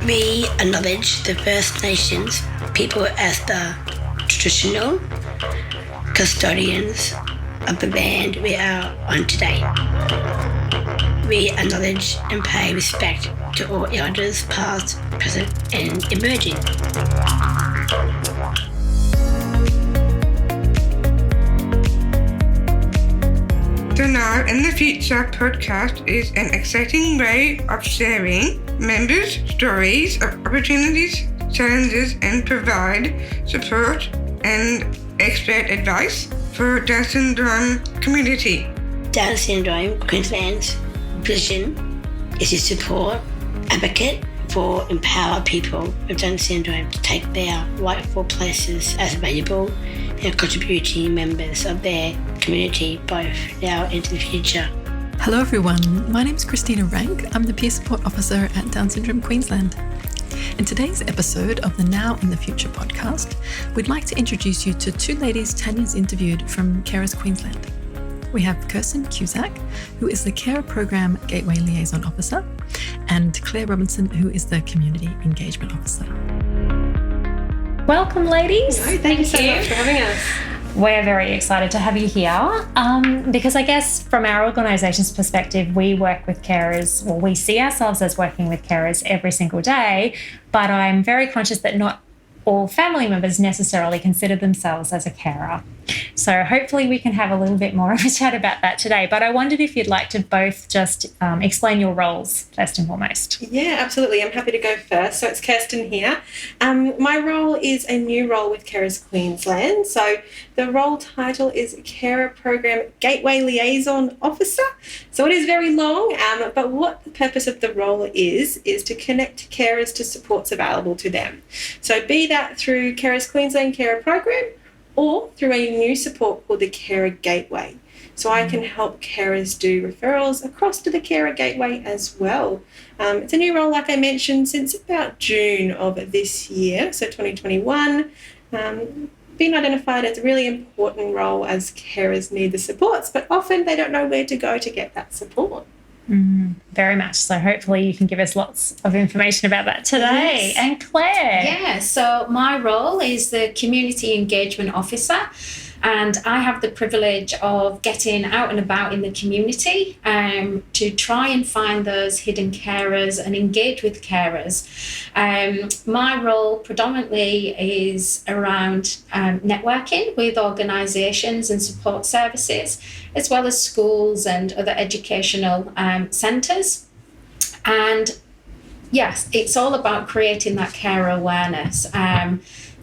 We acknowledge the First Nations people as the traditional custodians of the land we are on today. We acknowledge and pay respect to all elders past, present and emerging. The Now in the Future podcast is an exciting way of sharing members' stories of opportunities, challenges, and provide support and expert advice for Down syndrome community. Down syndrome Queensland's vision is to support, advocate for, empower people with Down syndrome to take their rightful places as valuable and contributing members of their community both now and into the future. Hello everyone, my name is Kirsten and Claire. I'm the Peer Support Officer at Down Syndrome Queensland. In today's episode of the Now in the Future podcast, we'd like to introduce you to two ladies Tanya's interviewed from Carers Queensland. We have Kirsten Cusack, who is the Carer Program Gateway Liaison Officer, and Claire Robinson, who is the Community Engagement Officer. Welcome, ladies. Thank you so much for having us. We're very excited to have you here because I guess from our organisation's perspective, we work with carers, well, we see ourselves as working with carers every single day, but I'm very conscious that not all family members necessarily consider themselves as a carer. So hopefully we can have a little bit more of a chat about that today. But I wondered if you'd like to both just explain your roles first and foremost. Yeah, absolutely. I'm happy to go first. So it's Kirsten here. My role is a new role with Carers Queensland. So the role title is Carer Program Gateway Liaison Officer. So it is very long, but what the purpose of the role is to connect carers to supports available to them. So be that through Carers Queensland Carer Program, or through a new support called the Carer Gateway. So I can help carers do referrals across to the Carer Gateway as well. It's a new role, like I mentioned, since about June of this year, so 2021. Been identified as a really important role as carers need the supports, but often they don't know where to go to get that support. Very much. So hopefully you can give us lots of information about that today. Yes. And Claire? Yeah, so my role is the Community Engagement Officer, and I have the privilege of getting out and about in the community to try and find those hidden carers and engage with carers. My role predominantly is around networking with organisations and support services, as well as schools and other educational centres. And yes, it's all about creating that carer awareness.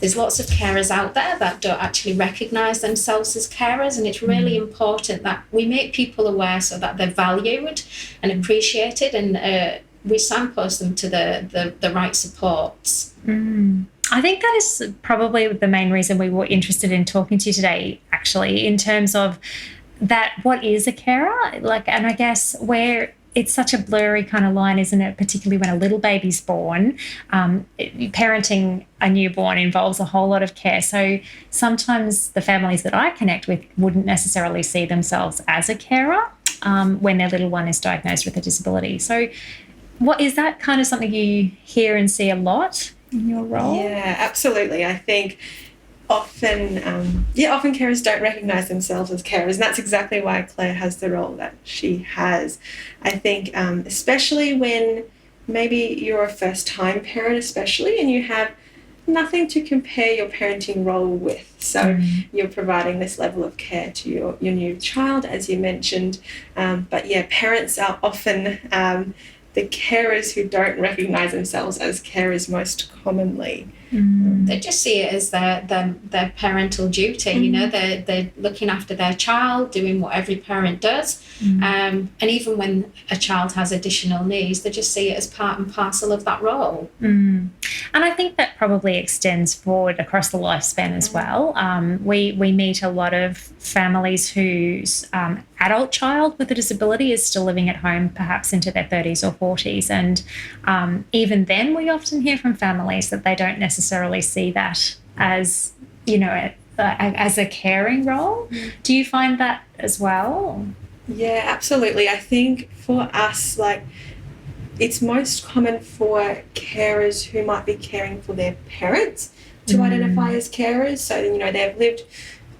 There's lots of carers out there that don't actually recognise themselves as carers, and it's really important that we make people aware so that they're valued and appreciated, and we signpost them to the right supports. I think that is probably the main reason we were interested in talking to you today, actually, in terms of that, what is a carer? And I guess where it's such a blurry kind of line, isn't it? Particularly when a little baby's born. Parenting a newborn involves a whole lot of care. So sometimes the families that I connect with wouldn't necessarily see themselves as a carer when their little one is diagnosed with a disability. So what is that kind of something you hear and see a lot in your role? Yeah, absolutely. I think often carers don't recognise themselves as carers, and that's exactly why Claire has the role that she has. I think especially when maybe you're a first-time parent especially, and you have nothing to compare your parenting role with. So you're providing this level of care to your new child, as you mentioned. But yeah, parents are often the carers who don't recognise themselves as carers most commonly. They just see it as their parental duty. You know, they're looking after their child, doing what every parent does. And even when a child has additional needs, they just see it as part and parcel of that role. And I think that probably extends forward across the lifespan as well. We meet a lot of families whose adult child with a disability is still living at home, perhaps into their 30s or 40s. And even then, we often hear from families that they don't necessarily see that as, as a caring role. Do you find that as well? Yeah, absolutely. I think for us, it's most common for carers who might be caring for their parents to identify as carers. So, they've lived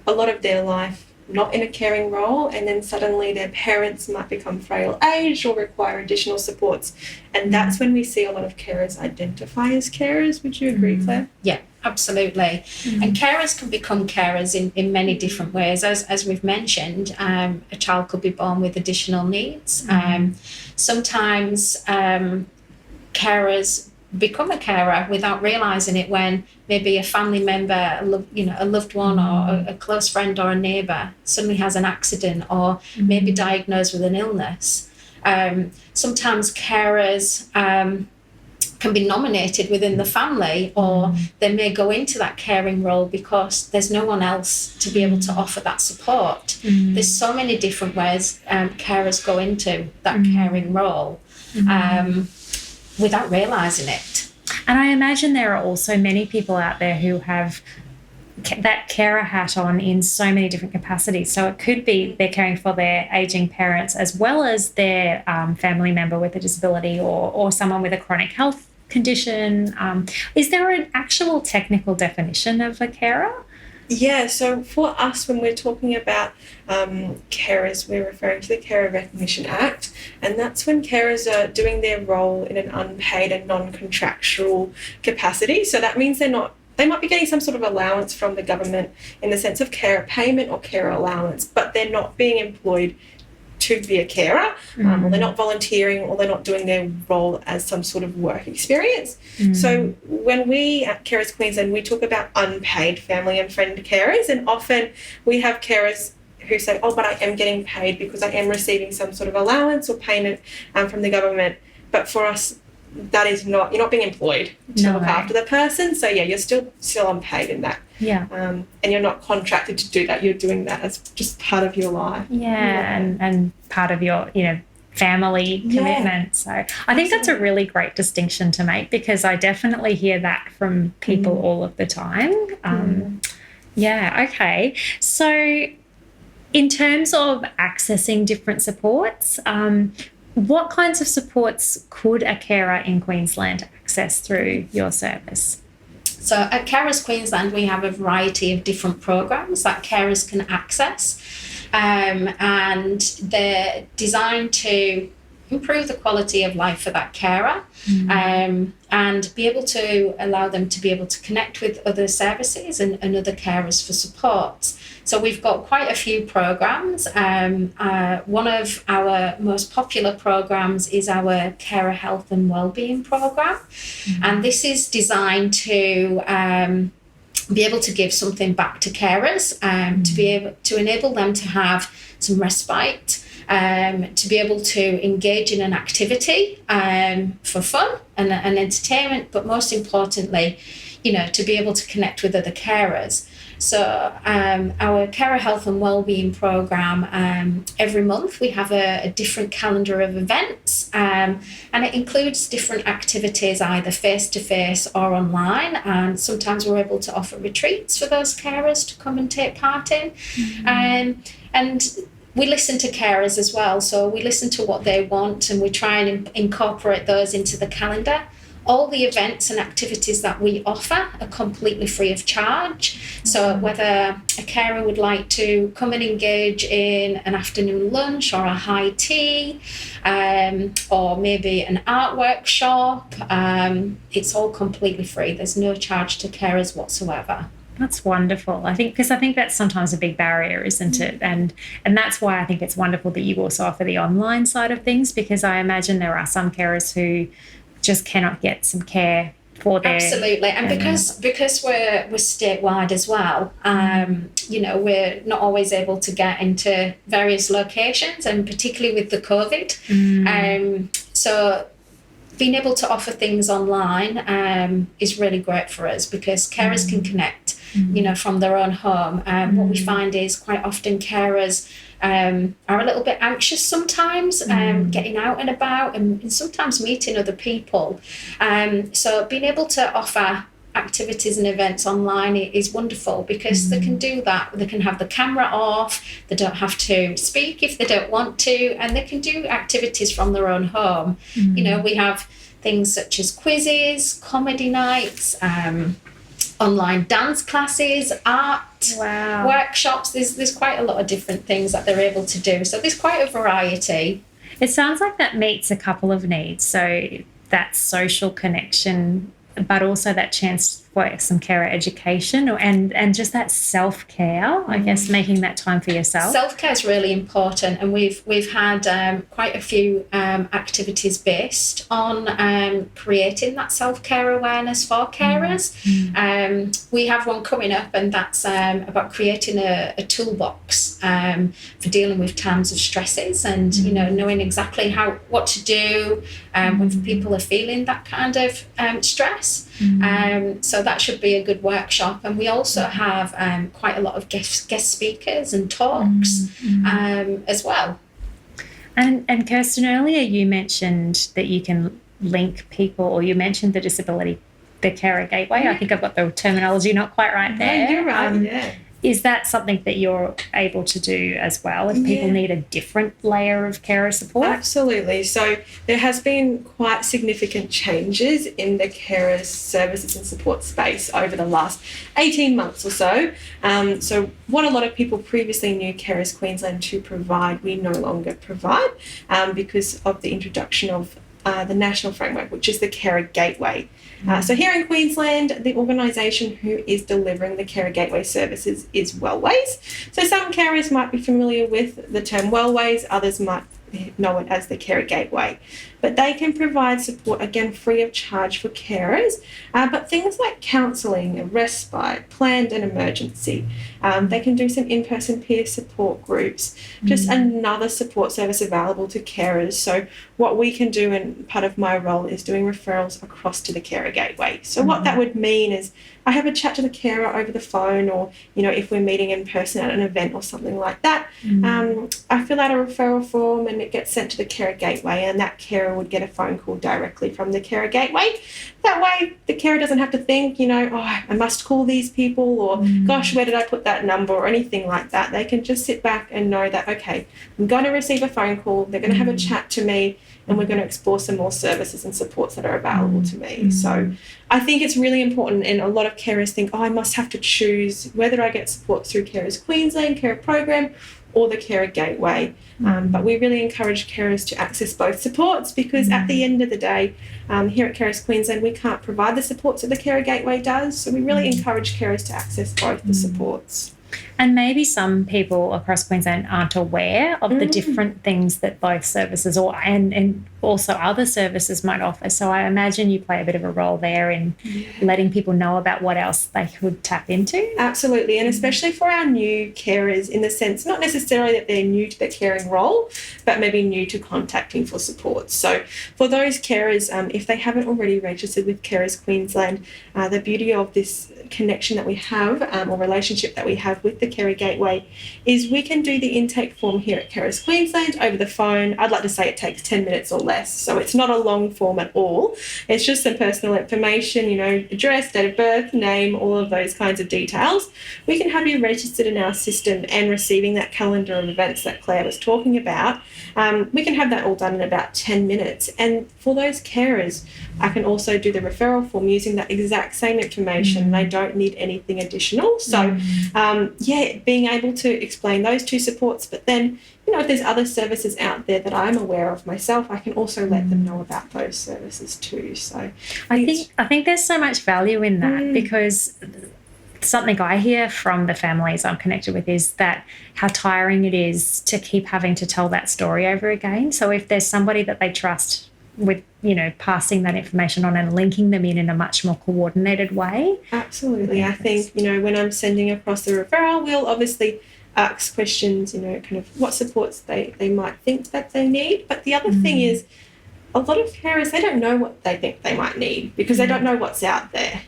a lot of their life not in a caring role, and then suddenly their parents might become frail aged or require additional supports. And that's when we see a lot of carers identify as carers. Would you agree, Claire? Yeah, absolutely. And carers can become carers in many different ways. As we've mentioned, a child could be born with additional needs. Sometimes carers become a carer without realising it, when maybe a family member, a loved one or a close friend or a neighbour suddenly has an accident or maybe diagnosed with an illness. Sometimes carers can be nominated within the family, or they may go into that caring role because there's no one else to be able to offer that support. There's so many different ways carers go into that caring role without realising it. And I imagine there are also many people out there who have that carer hat on in so many different capacities. So it could be they're caring for their ageing parents as well as their family member with a disability or someone with a chronic health condition. Is there an actual technical definition of a carer? Yeah, so for us, when we're talking about carers, we're referring to the Carer Recognition Act, and that's when carers are doing their role in an unpaid and non-contractual capacity. So that means they might be getting some sort of allowance from the government in the sense of carer payment or carer allowance, but they're not being employed to be a carer, or they're not volunteering, or they're not doing their role as some sort of work experience. So when we at Carers Queensland, we talk about unpaid family and friend carers, and often we have carers who say, oh, but I am getting paid because I am receiving some sort of allowance or payment from the government. But for us, that is not, you're not being employed to look after the person. So yeah, you're still unpaid in that. Yeah. And you're not contracted to do that. You're doing that as just part of your life. Yeah. And part of your, family commitment. So I think that's a really great distinction to make, because I definitely hear that from people all of the time. Yeah. Okay. So in terms of accessing different supports, what kinds of supports could a carer in Queensland access through your service? So at Carers Queensland, we have a variety of different programs that carers can access, and they're designed to improve the quality of life for that carer, and be able to allow them to be able to connect with other services and other carers for support. So we've got quite a few programs. One of our most popular programs is our Carer Health and Wellbeing program. And this is designed to be able to give something back to carers, to be able to enable them to have some respite, to be able to engage in an activity for fun and entertainment, but most importantly, to be able to connect with other carers. So our Carer Health and Wellbeing program, every month we have a different calendar of events, and it includes different activities, either face-to-face or online, and sometimes we're able to offer retreats for those carers to come and take part in. And we listen to carers as well, so we listen to what they want and we try and incorporate those into the calendar. All the events and activities that we offer are completely free of charge. So whether a carer would like to come and engage in an afternoon lunch or a high tea, or maybe an art workshop, it's all completely free. There's no charge to carers whatsoever. That's wonderful. I think that's sometimes a big barrier, isn't it? And that's why I think it's wonderful that you also offer the online side of things, because I imagine there are some carers who just cannot get some care for their... Absolutely. And because we're statewide as well, we're not always able to get into various locations, and particularly with the COVID. So being able to offer things online is really great for us, because carers can connect, from their own home. What we find is quite often carers are a little bit anxious sometimes, getting out and about and sometimes meeting other people. So being able to offer activities and events online is wonderful, because they can do that. They can have the camera off, they don't have to speak if they don't want to, and they can do activities from their own home. You know, we have things such as quizzes, comedy nights, online dance classes, art workshops. There's quite a lot of different things that they're able to do. So there's quite a variety. It sounds like that meets a couple of needs. So that social connection, but also that chance for some carer education, and just that self-care, I guess, making that time for yourself. Self-care is really important, and we've had quite a few activities based on creating that self-care awareness for carers. We have one coming up, and that's about creating a toolbox for dealing with times of stresses, and you know, knowing exactly what to do when people are feeling that kind of stress. So that should be a good workshop. And we also have quite a lot of guest speakers and talks as well. And Kirsten, earlier you mentioned that you can link people, or you mentioned the Carer Gateway. I think I've got the terminology not quite right there. No, you're right, Is that something that you're able to do as well if people need a different layer of carer support? Absolutely. So there has been quite significant changes in the carers services and support space over the last 18 months or so. So what a lot of people previously knew Carers Queensland to provide, we no longer provide because of the introduction of the national framework, which is the Carer Gateway. So here in Queensland, the organisation who is delivering the Carer Gateway services is Wellways. So some carers might be familiar with the term Wellways, others might know it as the Carer Gateway. But they can provide support, again, free of charge for carers, but things like counselling, respite, planned and emergency. They can do some in-person peer support groups, just another support service available to carers. So what we can do, and part of my role is doing referrals across to the Carer Gateway. So what that would mean is I have a chat to the carer over the phone, or, you know, if we're meeting in person at an event or something like that, I fill out a referral form and it gets sent to the Carer Gateway, and that carer would get a phone call directly from the Carer Gateway. That way the carer doesn't have to think, you know, oh, I must call these people, or gosh, where did I put that number, or anything like that. They can just sit back and know that, okay, I'm going to receive a phone call, they're going to have a chat to me, and we're going to explore some more services and supports that are available to me. So I think it's really important, and a lot of carers think, oh, I must have to choose whether I get support through Carers Queensland, Carer Program, or the Carer Gateway. But we really encourage carers to access both supports, because at the end of the day, here at Carers Queensland, we can't provide the supports that the Carer Gateway does. So we really encourage carers to access both the supports. And maybe some people across Queensland aren't aware of the different things that both services and also other services might offer. So I imagine you play a bit of a role there in letting people know about what else they could tap into. Absolutely, and especially for our new carers, in the sense, not necessarily that they're new to the caring role, but maybe new to contacting for support. So for those carers, if they haven't already registered with Carers Queensland, the beauty of this connection that we have, or relationship that we have with the Carer Gateway, is we can do the intake form here at Carers Queensland over the phone. I'd like to say it takes 10 minutes or less, so it's not a long form at all. It's just some personal information, you know, address, date of birth, name, all of those kinds of details. We can have you registered in our system and receiving that calendar of events that Claire was talking about. We can have that all done in about 10 minutes. And for those carers, I can also do the referral form using that exact same information. They don't need anything additional. So, being able to explain those two supports, but then, you know, if there's other services out there that I'm aware of myself, I can also let them know about those services too. So I think there's so much value in that, because something I hear from the families I'm connected with is that how tiring it is to keep having to tell that story over again. So if there's somebody that they trust with, you know, passing that information on and linking them in a much more coordinated way. Absolutely. I think, you know, when I'm sending across the referral, we'll obviously ask questions, you know, kind of what supports they might think that they need. But the other thing is, a lot of carers, they don't know what they think they might need, because they don't know what's out there.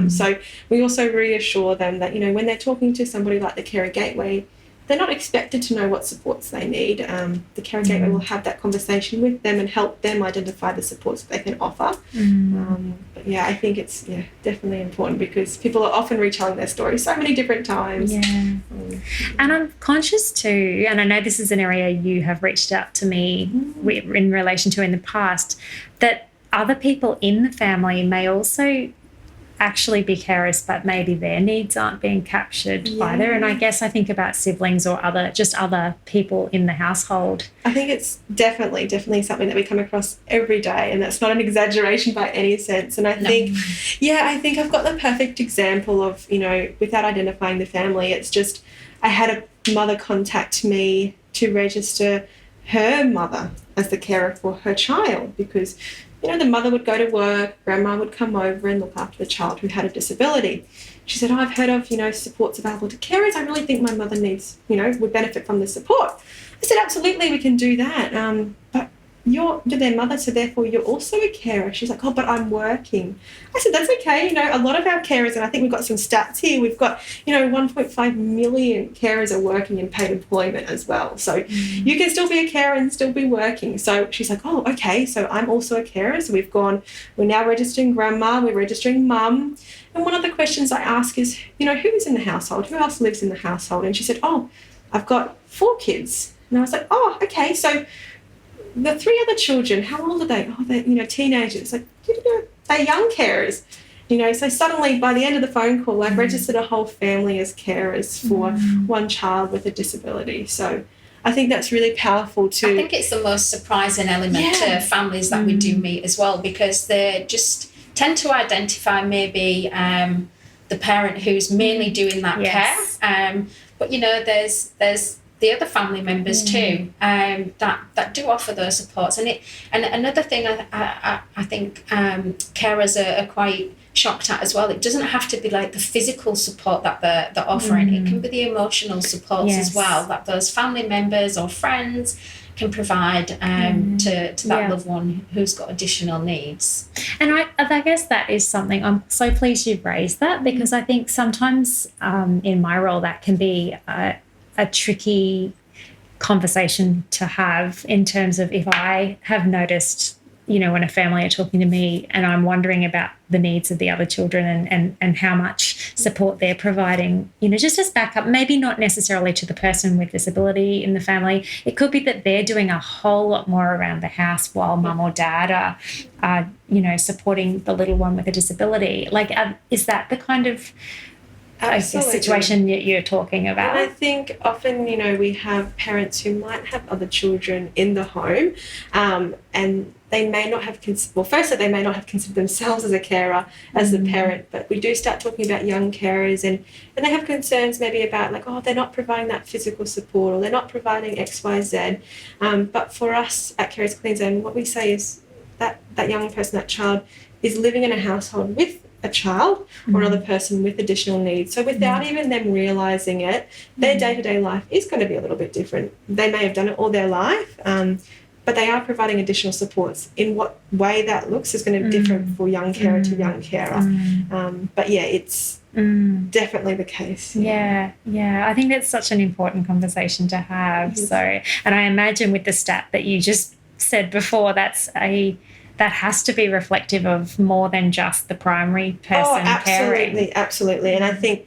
So we also reassure them that, you know, when they're talking to somebody like the Carer Gateway, they're not expected to know what supports they need. The Carer Gateway will have that conversation with them and help them identify the supports that they can offer. But yeah, I think it's definitely important because people are often retelling their story so many different times. And I'm conscious too, and I know this is an area you have reached out to me in relation to in the past, that other people in the family may also actually be carers, but maybe their needs aren't being captured either. And I guess I think about siblings or other people in the household. I think it's definitely something that we come across every day, and that's not an exaggeration by any sense. And I think I've got the perfect example of, without identifying the family, it's just I had a mother contact me to register her mother as the carer for her child because the mother would go to work, grandma would come over and look after the child who had a disability. She said, I've heard of, supports available to carers. I really think my mother needs, would benefit from the support. I said, absolutely, we can do that. But you're their mother, so therefore you're also a carer. She's like, oh, but I'm working. I said, that's okay. A lot of our carers, and I think we've got some stats here, we've got, 1.5 million carers are working in paid employment as well. So you can still be a carer and still be working. So she's like, oh, okay, so I'm also a carer. So we're now registering grandma, we're registering mum. And one of the questions I ask is, who is in the household? Who else lives in the household? And she said, oh, I've got 4 kids. And I was like, oh, okay, so the 3 other children, how old are they? Oh, they're, teenagers. Like, they're young carers. So suddenly by the end of the phone call, I've registered a whole family as carers for one child with a disability. So I think that's really powerful too. I think it's the most surprising element to families that we do meet as well, because they just tend to identify maybe the parent who's mainly doing that care. But, there's the other family members too that do offer those supports. And another thing I think carers are quite shocked at as well, it doesn't have to be like the physical support that they're offering. It can be the emotional supports as well that those family members or friends can provide to that loved one who's got additional needs. And I guess that is something, I'm so pleased you've raised that, because I think sometimes in my role that can be a tricky conversation to have, in terms of if I have noticed, when a family are talking to me and I'm wondering about the needs of the other children and how much support they're providing, just as backup, maybe not necessarily to the person with disability in the family. It could be that they're doing a whole lot more around the house while mum or dad are supporting the little one with a disability. Like, is that the kind of situation that you're talking about? And I think often, we have parents who might have other children in the home, and they may not have they may not have considered themselves as a carer, as the parent, but we do start talking about young carers and they have concerns maybe about like, oh, they're not providing that physical support or they're not providing X, Y, Z. But for us at Carers Queensland, what we say is that young person, that child, is living in a household with a child or another person with additional needs. So without even them realising it, their day-to-day life is going to be a little bit different. They may have done it all their life, but they are providing additional supports. In what way that looks is going to be different for young carer to young carer. But yeah, it's definitely the case. Yeah. I think that's such an important conversation to have. So, and I imagine with the stat that you just said before, that has to be reflective of more than just the primary person caring. Absolutely. And I think,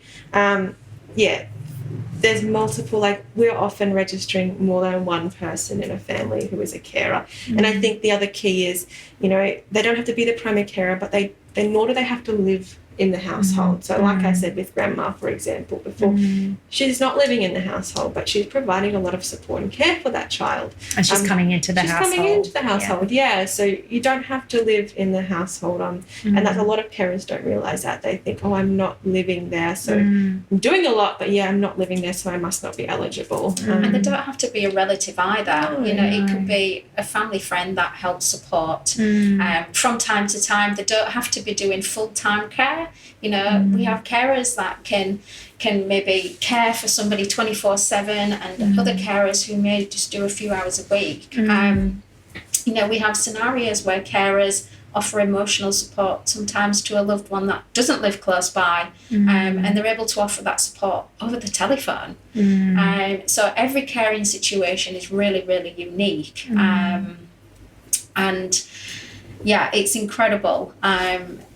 there's multiple, like we're often registering more than one person in a family who is a carer. And I think the other key is, they don't have to be the primary carer, but nor do they have to live in the household. So like I said with grandma, for example, before, she's not living in the household, but she's providing a lot of support and care for that child. And she's coming into the household. Yeah. So you don't have to live in the household. And that's a lot of parents don't realise that. They think, oh, I'm not living there, so I'm doing a lot, but I'm not living there, so I must not be eligible. And they don't have to be a relative either. It could be a family friend that helps support from time to time. They don't have to be doing full-time care. We have carers that can maybe care for somebody 24/7 and other carers who may just do a few hours a week. We have scenarios where carers offer emotional support sometimes to a loved one that doesn't live close by, and they're able to offer that support over the telephone. So every caring situation is really, really unique. And yeah, it's incredible.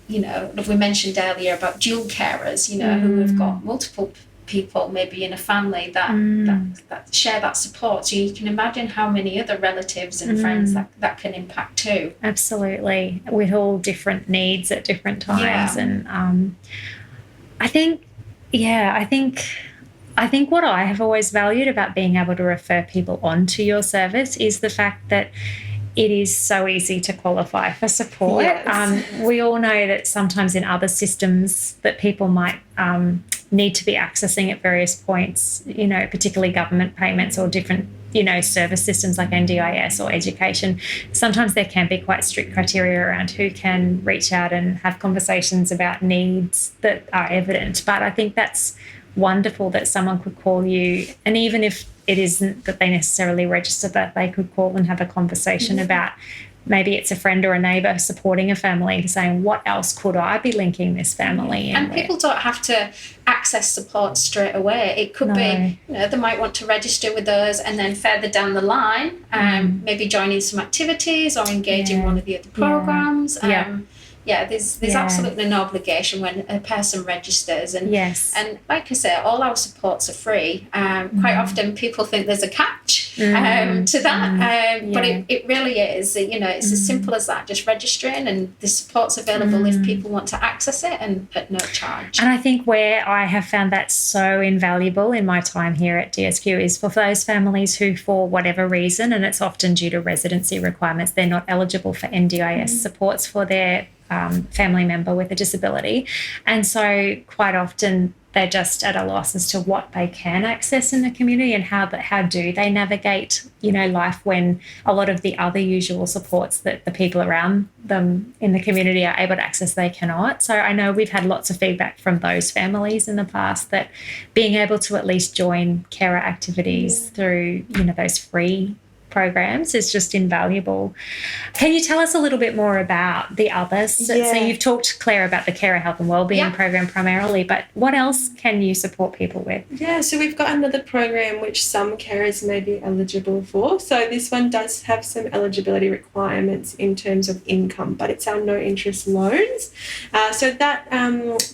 You know, we mentioned earlier about dual carers, you know, who have got multiple people maybe in a family that share that support. So you can imagine how many other relatives and friends that can impact too. Absolutely, with all different needs at different times. And I think what I have always valued about being able to refer people onto your service is the fact that it is so easy to qualify for support. We all know that sometimes in other systems that people might need to be accessing at various points, you know, particularly government payments or different, you know, service systems like NDIS or education. Sometimes there can be quite strict criteria around who can reach out and have conversations about needs that are evident. But I think that's wonderful that someone could call you, and even if it isn't that they necessarily register, that they could call and have a conversation about, maybe it's a friend or a neighbour supporting a family, saying, what else could I be linking this family in And with? people don't have to access support straight away. It could be, you know, they might want to register with us, and then further down the line, maybe joining some activities or engage in one of the other programs. There's absolutely no obligation when a person registers. And like I say, all our supports are free. Quite often people think there's a catch to that, but it really is. You know, it's as simple as that, just registering, and the support's available if people want to access it, and at no charge. And I think where I have found that so invaluable in my time here at DSQ is for those families who, for whatever reason, and it's often due to residency requirements, they're not eligible for NDIS supports for their family member with a disability. And so quite often they're just at a loss as to what they can access in the community and how do they navigate, you know, life when a lot of the other usual supports that the people around them in the community are able to access, they cannot. So I know we've had lots of feedback from those families in the past that being able to at least join carer activities through, you know, those free programs is just invaluable. Can you tell us a little bit more about the others? So you've talked, Claire, about the Carer Health and Wellbeing program primarily, but what else can you support people with? Yeah, so we've got another program which some carers may be eligible for. So this one does have some eligibility requirements in terms of income, but it's our no interest loans. So that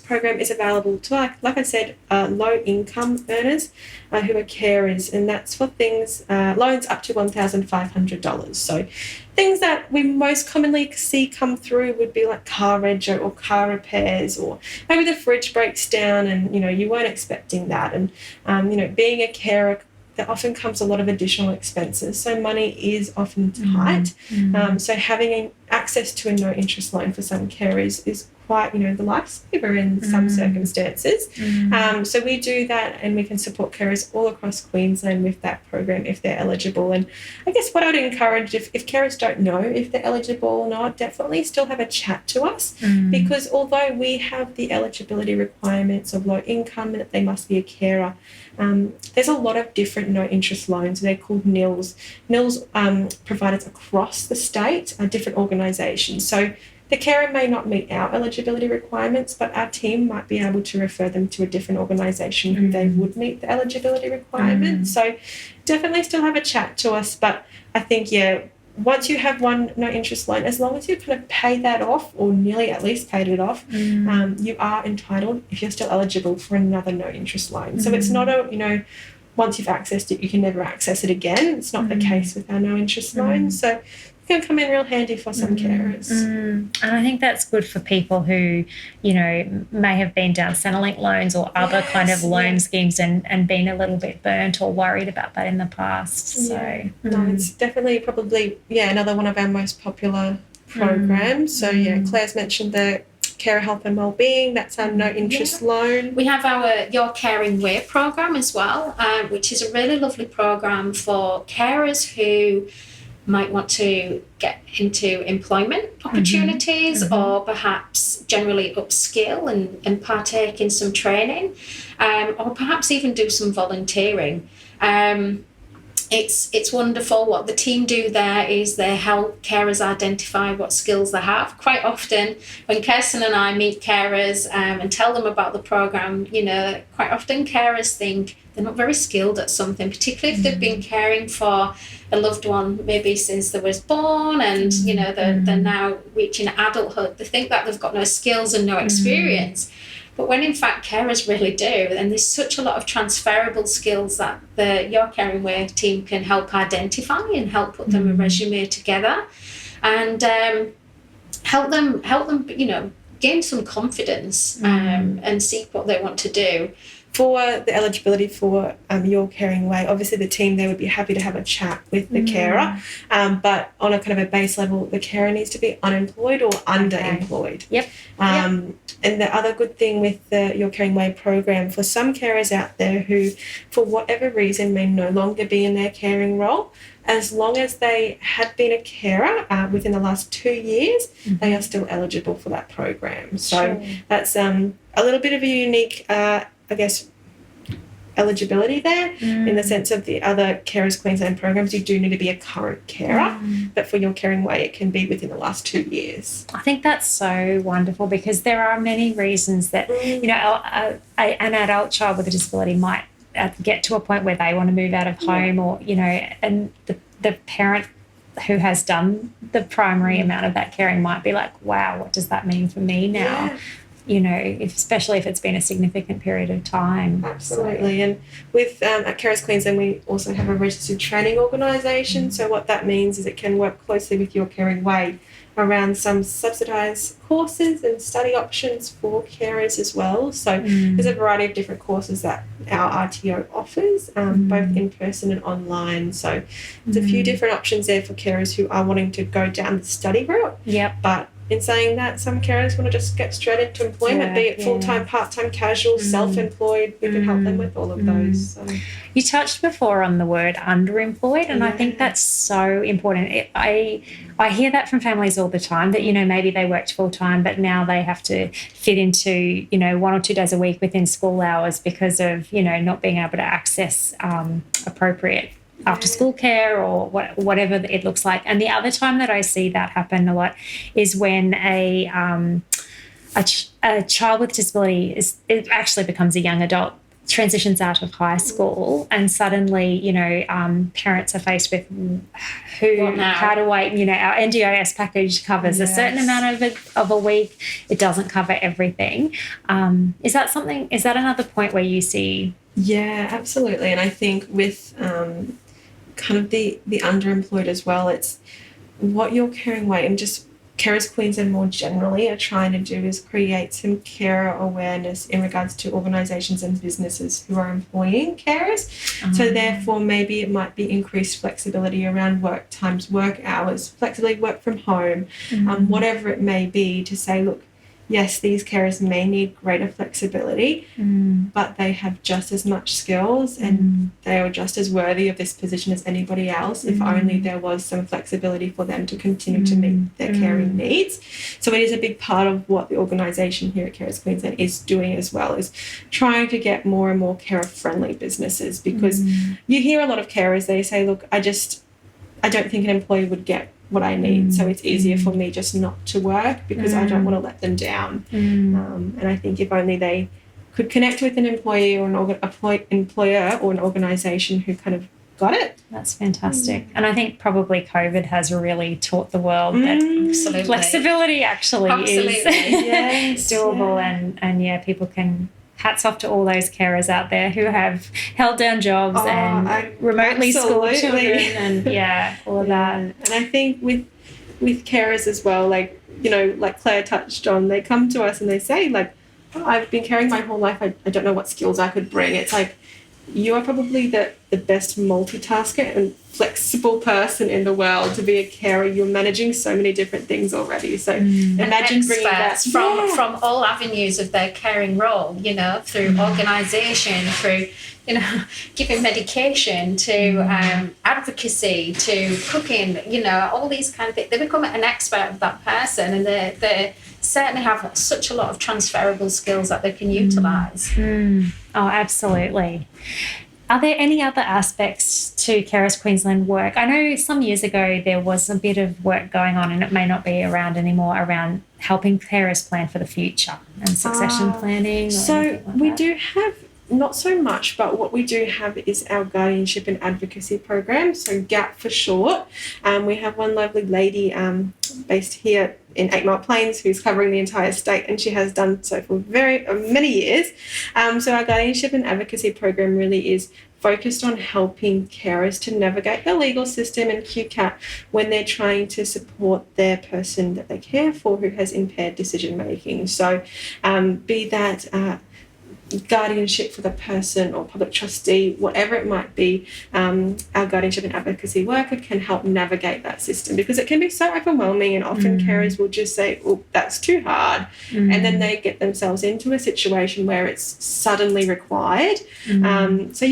program is available to, like I said, low income earners who are carers, and that's for things, loans up to $1,500. So things that we most commonly see come through would be like car rego or car repairs, or maybe the fridge breaks down and, you know, you weren't expecting that. And, you know, being a carer, there often comes a lot of additional expenses. So money is often tight. So having access to a no interest loan for some carers is quite, you know, the lifesaver in some circumstances. So we do that, and we can support carers all across Queensland with that program if they're eligible. And I guess what I would encourage, if carers don't know if they're eligible or not, definitely still have a chat to us, because although we have the eligibility requirements of low income and that they must be a carer, there's a lot of different no interest loans. They're called NILs. NILs providers across the state are different organisations. So the carer may not meet our eligibility requirements, but our team might be able to refer them to a different organisation who they would meet the eligibility requirements. So definitely still have a chat to us. But I think, once you have one no interest loan, as long as you kind of pay that off, or nearly at least paid it off, you are entitled, if you're still eligible, for another no interest loan. So it's not a, you know, once you've accessed it, you can never access it again. It's not the case with our no interest loans. So it can come in real handy for some carers. And I think that's good for people who, you know, may have been down Centrelink loans or other kind of loan schemes and been a little bit burnt or worried about that in the past. So no, it's definitely probably another one of our most popular programs. So Claire's mentioned the Carer Health and Wellbeing. That's our no interest loan. We have our Your Caring Way program as well, which is a really lovely program for carers who might want to get into employment opportunities or perhaps generally upskill and partake in some training, or perhaps even do some volunteering. it's wonderful. What the team do there is they help carers identify what skills they have. Quite often, when Kirsten and I meet carers and tell them about the program, quite often carers think they're not very skilled at something, particularly if they've been caring for a loved one maybe since they was born, and they're now reaching adulthood. They think that they've got no skills and no experience. But when in fact carers really do, and there's such a lot of transferable skills that the Your Caring Way team can help identify and help put them a resume together, and help them gain some confidence and seek what they want to do. For the eligibility for Your Caring Way, obviously the team there would be happy to have a chat with the carer, but on a kind of a base level, the carer needs to be unemployed or underemployed. Yep. And the other good thing with the Your Caring Way program, for some carers out there who, for whatever reason, may no longer be in their caring role, as long as they had been a carer within the last 2 years, they are still eligible for that program. So that's a little bit of a unique eligibility there in the sense of the other Carers Queensland programs. You do need to be a current carer, but for Your Caring Way, it can be within the last 2 years. I think that's so wonderful, because there are many reasons that, an adult child with a disability might get to a point where they want to move out of home, or, and the parent who has done the primary amount of that caring might be like, wow, what does that mean for me now? Especially if it's been a significant period of time. Absolutely. And with at Carers Queensland, we also have a registered training organisation. So what that means is it can work closely with Your Caring Way around some subsidised courses and study options for carers as well. So there's a variety of different courses that our RTO offers, both in person and online. So there's a few different options there for carers who are wanting to go down the study route. Yep. But in saying that, some carers want to just get straight into employment, be it full-time, part-time, casual, self-employed. We can help them with all of those. So. You touched before on the word underemployed, and I think that's so important. I hear that from families all the time, that, maybe they worked full-time, but now they have to fit into, 1 or 2 days a week within school hours because of, not being able to access appropriate after school care or whatever it looks like. And the other time that I see that happen a lot is when a child with disability it actually becomes a young adult, transitions out of high school, and suddenly, parents are faced with how do I, our NDIS package covers a certain amount of a week. It doesn't cover everything. Is that another point where you see? Yeah, absolutely. And I think with kind of the underemployed as well, it's what Your Caring Way and just Carers Queensland more generally are trying to do is create some carer awareness in regards to organisations and businesses who are employing carers. So therefore maybe it might be increased flexibility around work times, work hours, flexibility, work from home, whatever it may be, to say, look, yes, these carers may need greater flexibility, but they have just as much skills and they are just as worthy of this position as anybody else, if only there was some flexibility for them to continue to meet their caring needs. So it is a big part of what the organisation here at Carers Queensland is doing as well, is trying to get more and more carer-friendly businesses, because you hear a lot of carers, they say, look, I don't think an employee would get what I need, so it's easier for me just not to work because I don't want to let them down. And I think if only they could connect with an employee or an employer or an organisation who kind of got it. That's fantastic. And I think probably COVID has really taught the world that flexibility actually is doable, and people can. Hats off to all those carers out there who have held down jobs and remotely schooled children and all of that. And I think with carers as well, like Claire touched on, they come to us and they say, like, I've been caring my whole life. I don't know what skills I could bring. It's like, you are probably the best multitasker and flexible person in the world to be a carer. You're managing so many different things already. So imagine bringing that from all avenues of their caring role, through organisation, through, giving medication, to advocacy, to cooking, all these kind of things. They become an expert of that person, and they certainly have such a lot of transferable skills that they can utilise. Oh, absolutely. Are there any other aspects to Carers Queensland work? I know some years ago there was a bit of work going on, and it may not be around anymore, around helping carers plan for the future and succession planning. So we do have, not so much, but what we do have is our guardianship and advocacy program, so GAP for short. We have one lovely lady based here in 8 Mile Plains who's covering the entire state, and she has done so for many years. So our guardianship and advocacy program really is focused on helping carers to navigate the legal system and QCAT when they're trying to support their person that they care for who has impaired decision making. So be that guardianship for the person or public trustee, whatever it might be, our guardianship and advocacy worker can help navigate that system, because it can be so overwhelming, and often carers will just say, oh, that's too hard, and then they get themselves into a situation where it's suddenly required. So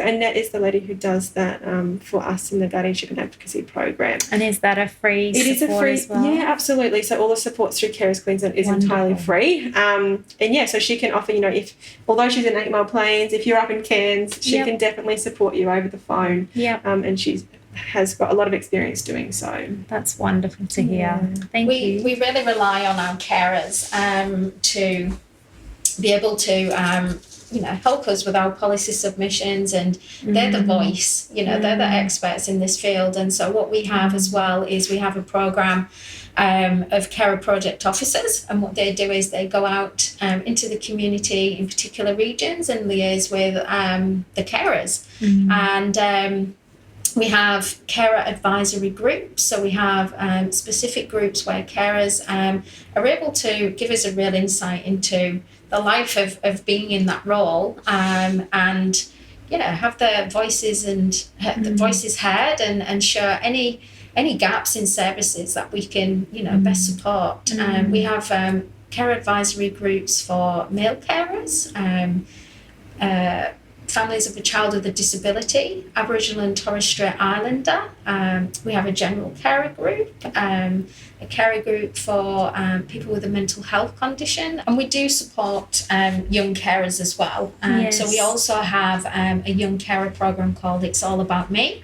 Annette is the lady who does that for us in the guardianship and advocacy program. And is that a free support? It is a free, as well? Yeah, absolutely. So all the support through Carers Queensland is entirely free. So she can offer, although she's in 8 Mile Plains, if you're up in Cairns, she can definitely support you over the phone. And she has got a lot of experience doing so. That's wonderful to hear. Thank you. We really rely on our carers to be able to help us with our policy submissions, and they're the voice, they're the experts in this field. And so what we have as well is we have a program of carer project officers, and what they do is they go out into the community in particular regions and liaise with the carers. And we have carer advisory groups, so we have specific groups where carers are able to give us a real insight into the life of being in that role, and have their voices and the voices heard, and show any gaps in services that we can best support. We have care advisory groups for male carers, families of a child with a disability, Aboriginal and Torres Strait Islander. We have a general carer group, a carer group for people with a mental health condition, and we do support young carers as well. So we also have a young carer program called It's All About Me,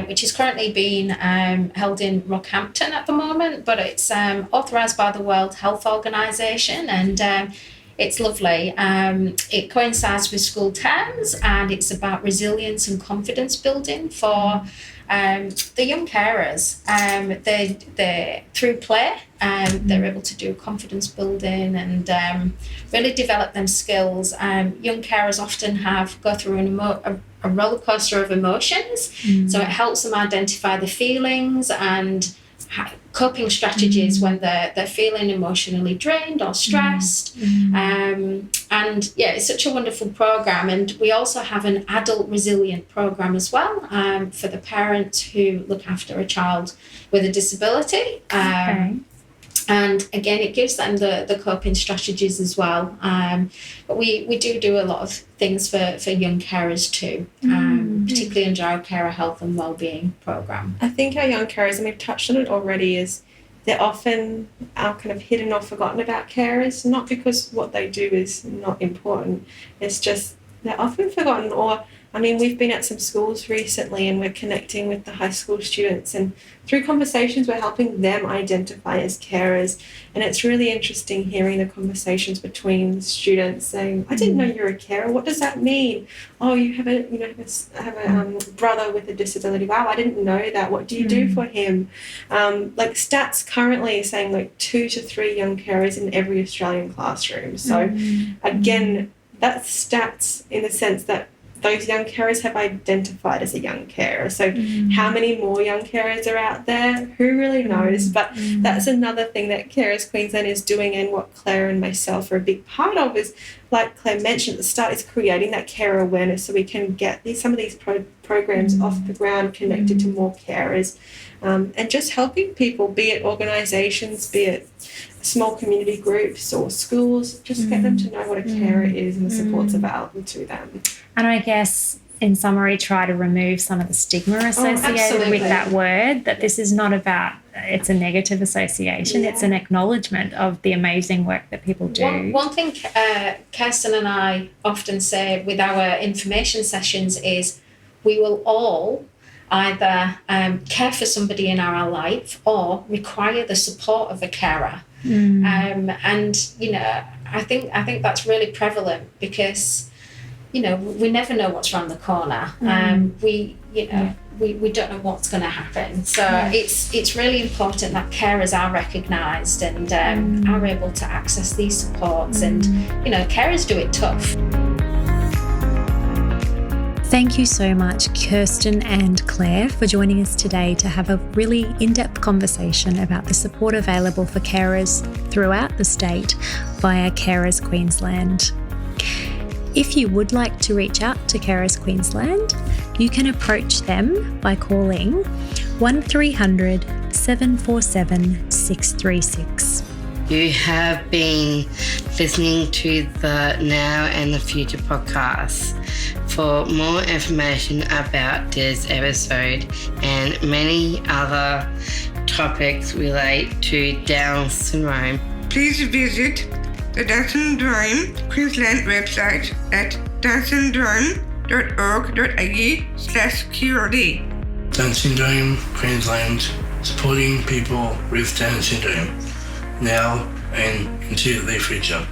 which is currently being held in Rockhampton at the moment, but it's authorised by the World Health Organisation, and it's lovely. It coincides with school terms, and it's about resilience and confidence building for the young carers. They through play, they're able to do confidence building and really develop them skills. Young carers often go through a roller coaster of emotions, so it helps them identify the feelings and coping strategies when they're feeling emotionally drained or stressed. It's such a wonderful program. And we also have an adult resilient program as well for the parents who look after a child with a disability. And again, it gives them the coping strategies as well. But we do a lot of things for young carers too, particularly under our carer health and wellbeing program. I think our young carers, and we've touched on it already, is they're often kind of hidden or forgotten about carers, not because what they do is not important. It's just they're often forgotten. We've been at some schools recently, and we're connecting with the high school students, and through conversations we're helping them identify as carers. And it's really interesting hearing the conversations between students saying, I didn't know you're a carer, what does that mean? Oh, you have a brother with a disability. Wow, I didn't know that. What do you do for him? Stats currently saying 2 to 3 young carers in every Australian classroom. So again, that's stats in the sense that those young carers have identified as a young carer. So how many more young carers are out there? Who really knows? But that's another thing that Carers Queensland is doing, and what Claire and myself are a big part of is, like Claire mentioned at the start, is creating that carer awareness so we can get some of these programs off the ground, connected to more carers, and just helping people, be it organisations, be it small community groups or schools, just get them to know what a carer is and the supports available to them. And I guess in summary, try to remove some of the stigma associated absolutely. with that word, that this is not about it's a negative association, it's an acknowledgement of the amazing work that people do. One thing Kirsten and I often say with our information sessions is we will all either care for somebody in our life or require the support of a carer. And, you know, I think that's really prevalent because, you know, we never know what's around the corner. We don't know what's going to happen. So it's really important that carers are recognised and are able to access these supports. And, you know, carers do it tough. Thank you so much, Kirsten and Claire, for joining us today to have a really in-depth conversation about the support available for carers throughout the state via Carers Queensland. If you would like to reach out to Carers Queensland, you can approach them by calling 1300 747 636. You have been listening to the Now and the Future podcast. For more information about this episode and many other topics relate to Down syndrome, please visit the Down Syndrome Queensland website at downsyndrome.org.au/QRD. Down Syndrome Queensland, supporting people with Down syndrome now and into the future.